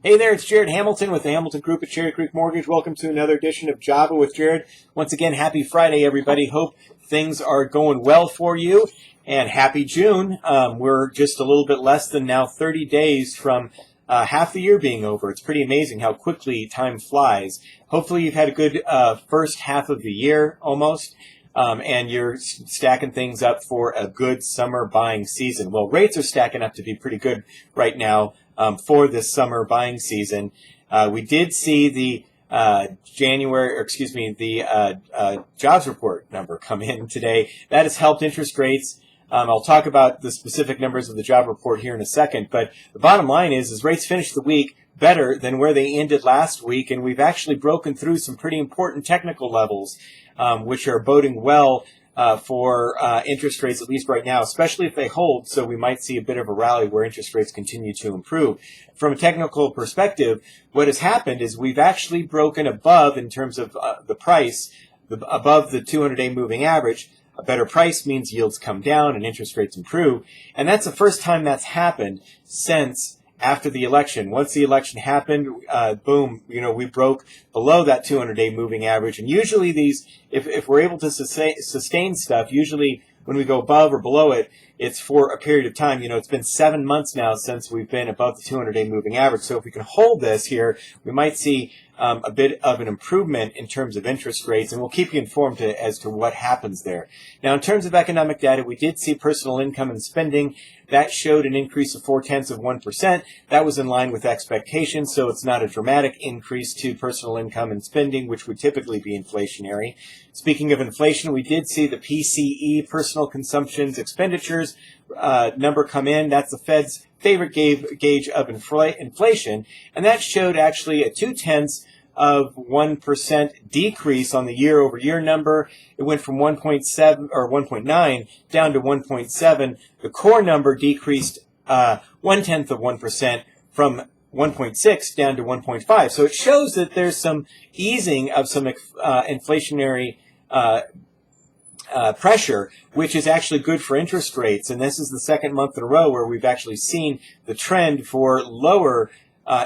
Hey there, it's Jared Hamilton with the Hamilton Group at Cherry Creek Mortgage. Welcome to another edition of Java with Jared. Once again, happy Friday, everybody. Hope things are going well for you, and happy June. We're just a little bit less than now 30 days from half the year being over. It's pretty amazing how quickly time flies. Hopefully you've had a good first half of the year almost. And you're stacking things up for a good summer buying season. Well, rates are stacking up to be pretty good right now for this summer buying season. We did see the jobs report number come in today. That has helped interest rates. I'll talk about the specific numbers of the job report here in a second, but the bottom line is rates finished the week better than where they ended last week, and we've actually broken through some pretty important technical levels, which are boding well for interest rates, at least right now, especially if they hold. So we might see a bit of a rally where interest rates continue to improve. From a technical perspective, what has happened is we've actually broken above, in terms of the price, above the 200-day moving average. A better price means yields come down and interest rates improve. And that's the first time that's happened since after the election. Once the election happened, boom, we broke below that 200-day moving average. And usually these, if we're able to sustain stuff, usually when we go above or below it, it's for a period of time. It's been 7 months now since we've been above the 200-day moving average. So if we can hold this here, we might see a bit of an improvement in terms of interest rates, and we'll keep you informed as to what happens there. Now, in terms of economic data, we did see personal income and spending. That showed an increase of 0.4%. That was in line with expectations, so it's not a dramatic increase to personal income and spending, which would typically be inflationary. Speaking of inflation, we did see the PCE, personal consumptions expenditures, number come in. That's the Fed's favorite gauge of inflation, and that showed actually a 0.2% decrease on the year-over-year number. It went from 1.7 or 1.9 down to 1.7. The core number decreased 0.1% from 1.6 down to 1.5. So it shows that there's some easing of some inflationary pressure, which is actually good for interest rates. And this is the second month in a row where we've actually seen the trend for lower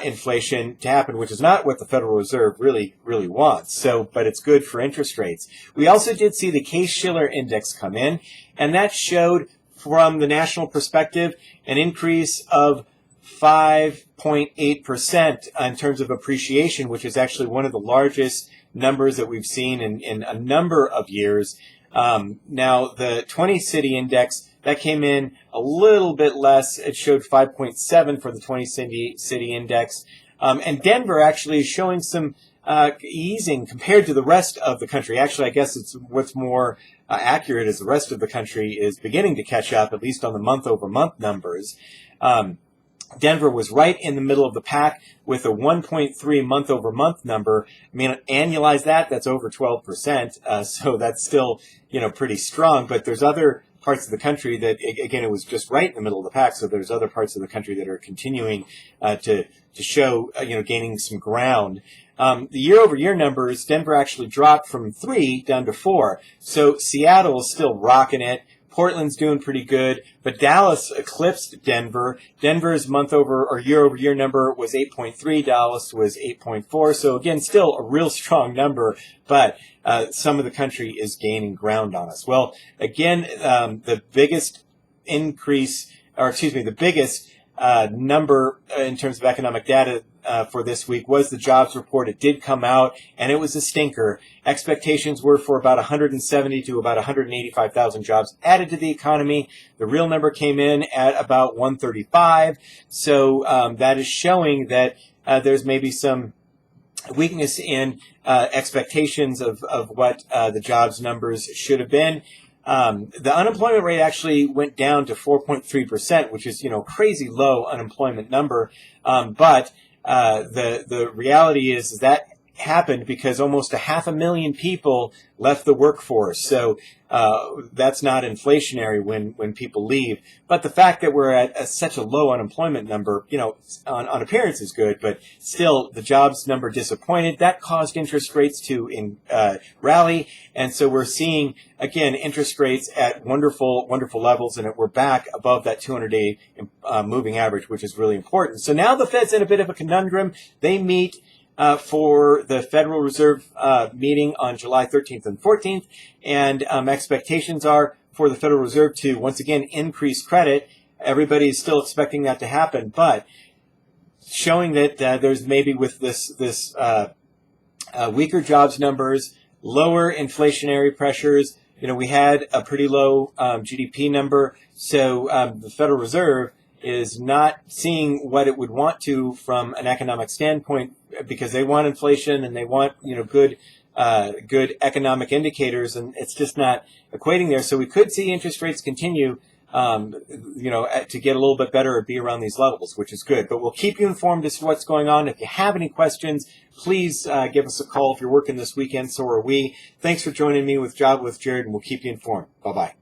inflation to happen, which is not what the Federal Reserve really wants. So, but it's good for interest rates. We also did see the Case-Shiller index come in, and that showed, from the national perspective, an increase of 5.8% in terms of appreciation, which is actually one of the largest numbers that we've seen in a number of years. Now, the 20-city index, that came in a little bit less. It showed 5.7 for the 20-city index. And Denver actually is showing some easing compared to the rest of the country. Actually, I guess it's what's more accurate is the rest of the country is beginning to catch up, at least on the month-over-month numbers. Denver was right in the middle of the pack with a 1.3 month-over-month number. I mean, annualize that, that's over 12%. So that's still, pretty strong. But there's other parts of the country that, again, it was just right in the middle of the pack. So there's other parts of the country that are continuing to show, gaining some ground. The year-over-year numbers, Denver actually dropped from 3 down to 4. So Seattle is still rocking it. Portland's doing pretty good, but Dallas eclipsed Denver. Denver's year-over-year number was 8.3. Dallas was 8.4. So again, still a real strong number, but some of the country is gaining ground on us. Well, again, the biggest number in terms of economic data for this week was the jobs report. It did come out, and it was a stinker. Expectations were for about 170 to about 185,000 jobs added to the economy. The real number came in at about 135. So that is showing that there's maybe some weakness in expectations of what the jobs numbers should have been. The unemployment rate actually went down to 4.3%, which is, crazy low unemployment number. But the reality is that happened because almost 500,000 people left the workforce. So that's not inflationary when people leave. But the fact that we're at such a low unemployment number, on appearance is good, but still the jobs number disappointed. That caused interest rates to rally. And so we're seeing, again, interest rates at wonderful, wonderful levels, and we're back above that 200-day moving average, which is really important. So now the Fed's in a bit of a conundrum. They meet for the Federal Reserve meeting on July 13th and 14th, and expectations are for the Federal Reserve to once again increase credit. Everybody is still expecting that to happen, but showing that there's maybe with this weaker jobs numbers, lower inflationary pressures. We had a pretty low GDP number, so the Federal Reserve is not seeing what it would want to from an economic standpoint, because they want inflation and they want good economic indicators, and it's just not equating there. So we could see interest rates continue to get a little bit better or be around these levels, which is good. But we'll keep you informed as to what's going on. If you have any questions, please give us a call if you're working this weekend. So are we. Thanks for joining me with Job with Jared, and we'll keep you informed. Bye-bye.